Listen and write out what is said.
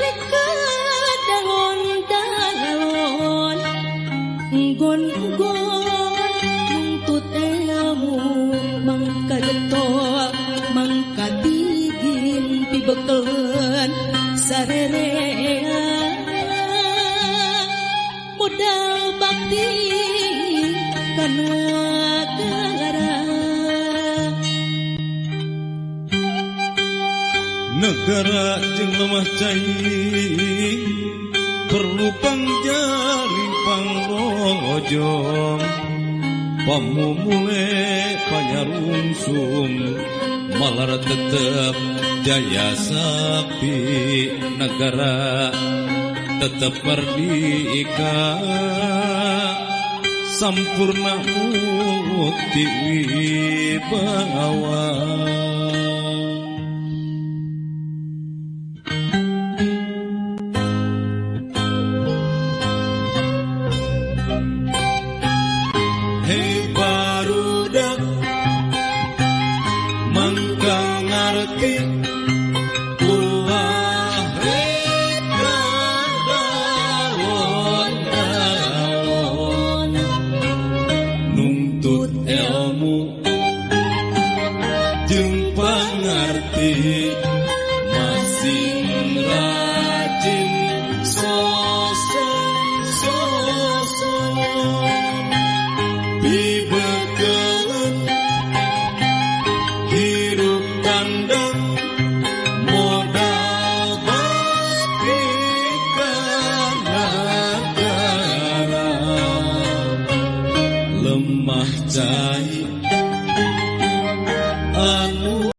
reka dalon-dalon nggon-nggon nuntut ilmu mangkagetok mangkatigin pibekelen sarerea modal bakti kana negara jeung lemah cai perlu pangjari pangrojong pamumule panyarungsung malar tetep jaya sapi negara tetep merdeka sampurna mukti wibawa. Lemah cai anu